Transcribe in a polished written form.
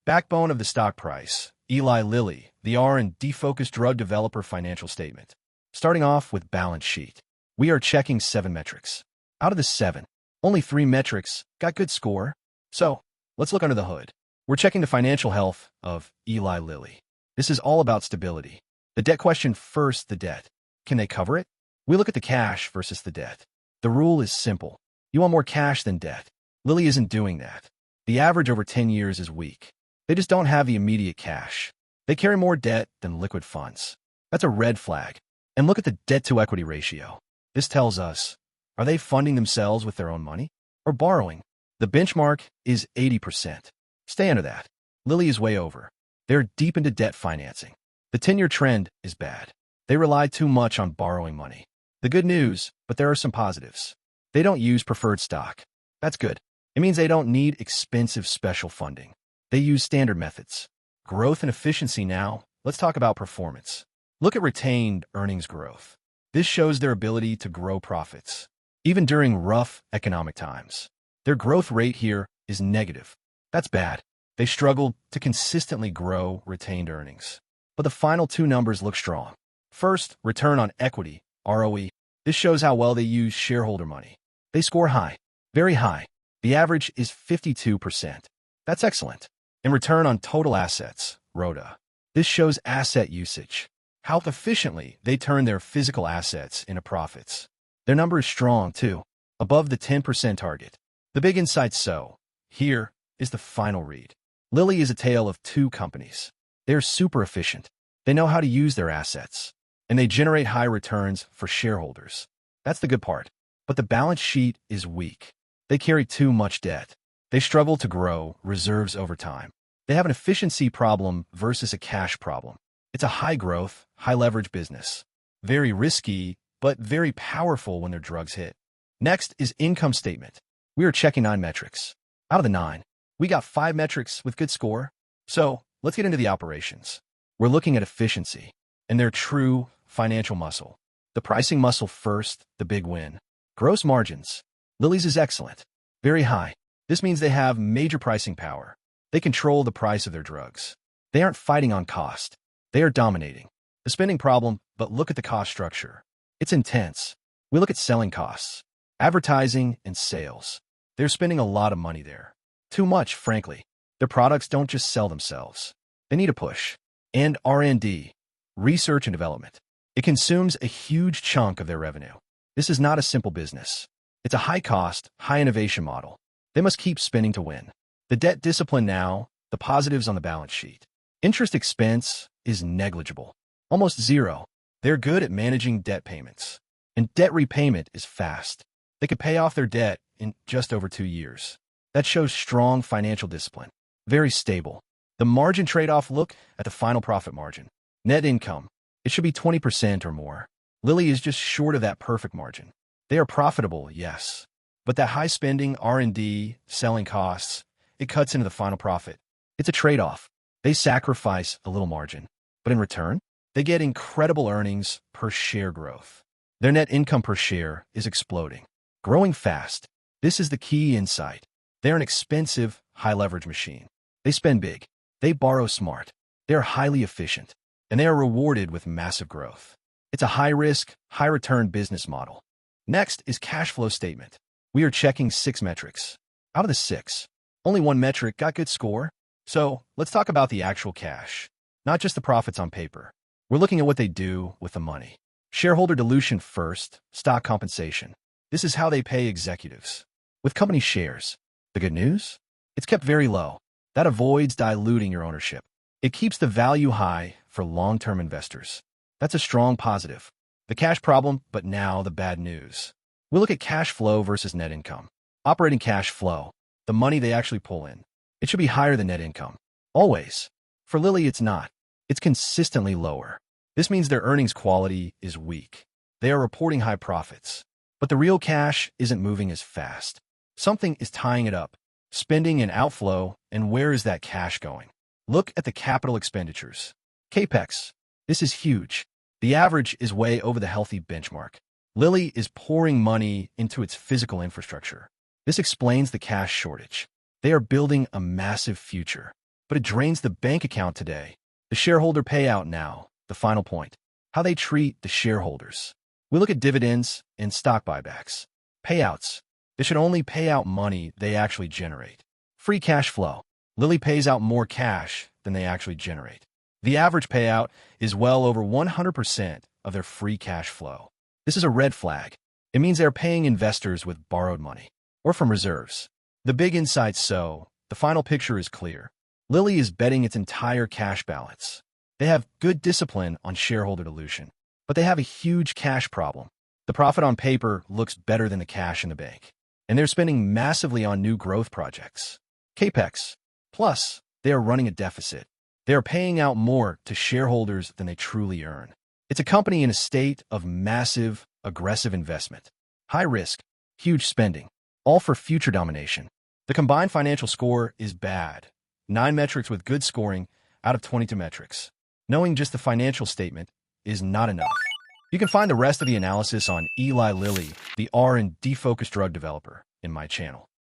Backbone of the stock price, Eli Lilly, the R&D-focused drug developer financial statement. Starting off with balance sheet. We are checking 7 metrics. Out of the 7, only 3 metrics got good score. So, let's look under the hood. We're checking the financial health of Eli Lilly. This is all about stability. The debt question first, the debt. Can they cover it? We look at the cash versus the debt. The rule is simple. You want more cash than debt. Lilly isn't doing that. The average over 10 years is weak. They just don't have the immediate cash. They carry more debt than liquid funds. That's a red flag. And look at the debt-to-equity ratio. This tells us, are they funding themselves with their own money or borrowing? The benchmark is 80%. Stay under that. Lilly is way over. They're deep into debt financing. The 10-year trend is bad. They rely too much on borrowing money. The good news, but there are some positives. They don't use preferred stock. That's good. It means they don't need expensive special funding. They use standard methods. Growth and efficiency now. Let's talk about performance. Look at retained earnings growth. This shows their ability to grow profits, even during rough economic times. Their growth rate here is negative. That's bad. They struggle to consistently grow retained earnings. But the final 2 numbers look strong. First, return on equity, ROE. This shows how well they use shareholder money. They score high, very high. The average is 52%. That's excellent. And return on total assets, ROTA. This shows asset usage, how efficiently they turn their physical assets into profits. Their number is strong, too, above the 10% target. The big insight, so here is the final read. Lilly is a tale of 2 companies. They're super efficient. They know how to use their assets, and they generate high returns for shareholders. That's the good part. But the balance sheet is weak. They carry too much debt. They struggle to grow reserves over time. They have an efficiency problem versus a cash problem. It's a high-growth, high-leverage business. Very risky, but very powerful when their drugs hit. Next is income statement. We are checking 9 metrics. Out of the 9, we got 5 metrics with good score. So, let's get into the operations. We're looking at efficiency and their true financial muscle. The pricing muscle first, the big win. Gross margins. Lilly's is excellent. Very high. This means they have major pricing power. They control the price of their drugs. They aren't fighting on cost. They are dominating. The spending problem, but look at the cost structure. It's intense. We look at selling costs, advertising, and sales. They're spending a lot of money there. Too much, frankly. Their products don't just sell themselves. They need a push. And R&D, research and development. It consumes a huge chunk of their revenue. This is not a simple business. It's a high-cost, high-innovation model. They must keep spending to win. The debt discipline now, the positives on the balance sheet. Interest expense is negligible, almost zero. They're good at managing debt payments. And debt repayment is fast. They could pay off their debt in just over 2 years. That shows strong financial discipline. Very stable. The margin trade-off, look at the final profit margin. Net income. It should be 20% or more. Lilly is just short of that perfect margin. They are profitable, yes. But that high spending, R&D, selling costs, it cuts into the final profit. It's a trade-off. They sacrifice a little margin. But in return, they get incredible earnings per share growth. Their net income per share is exploding. Growing fast. This is the key insight. They're an expensive, high-leverage machine. They spend big. They borrow smart. They are highly efficient. And they are rewarded with massive growth. It's a high-risk, high-return business model. Next is cash flow statement. We are checking 6 metrics. Out of the 6, only 1 metric got good score. So, let's talk about the actual cash, not just the profits on paper. We're looking at what they do with the money. Shareholder dilution first, stock compensation. This is how they pay executives. With company shares. The good news? It's kept very low. That avoids diluting your ownership. It keeps the value high for long-term investors. That's a strong positive. The cash problem, but now the bad news. We'll look at cash flow versus net income. Operating cash flow, the money they actually pull in. It should be higher than net income. Always. For Lilly, it's not. It's consistently lower. This means their earnings quality is weak. They are reporting high profits. But the real cash isn't moving as fast. Something is tying it up. Spending and outflow, and where is that cash going? Look at the capital expenditures. CapEx. This is huge. The average is way over the healthy benchmark. Lilly is pouring money into its physical infrastructure. This explains the cash shortage. They are building a massive future. but it drains the bank account today. The shareholder payout now, the final point. How they treat the shareholders. We look at dividends and stock buybacks. Payouts. They should only pay out money they actually generate. Free cash flow. Lilly pays out more cash than they actually generate. The average payout is well over 100% of their free cash flow. This is a red flag. It means they're paying investors with borrowed money or from reserves. The big insight the final picture is clear. Lilly is betting its entire cash balance. They have good discipline on shareholder dilution, but they have a huge cash problem. The profit on paper looks better than the cash in the bank, and they're spending massively on new growth projects. CapEx. Plus, they are running a deficit. They are paying out more to shareholders than they truly earn. It's a company in a state of massive, aggressive investment. High risk, huge spending, all for future domination. The combined financial score is bad. 9 metrics with good scoring out of 22 metrics. Knowing just the financial statement is not enough. You can find the rest of the analysis on Eli Lilly, the R&D-focused drug developer, in my channel.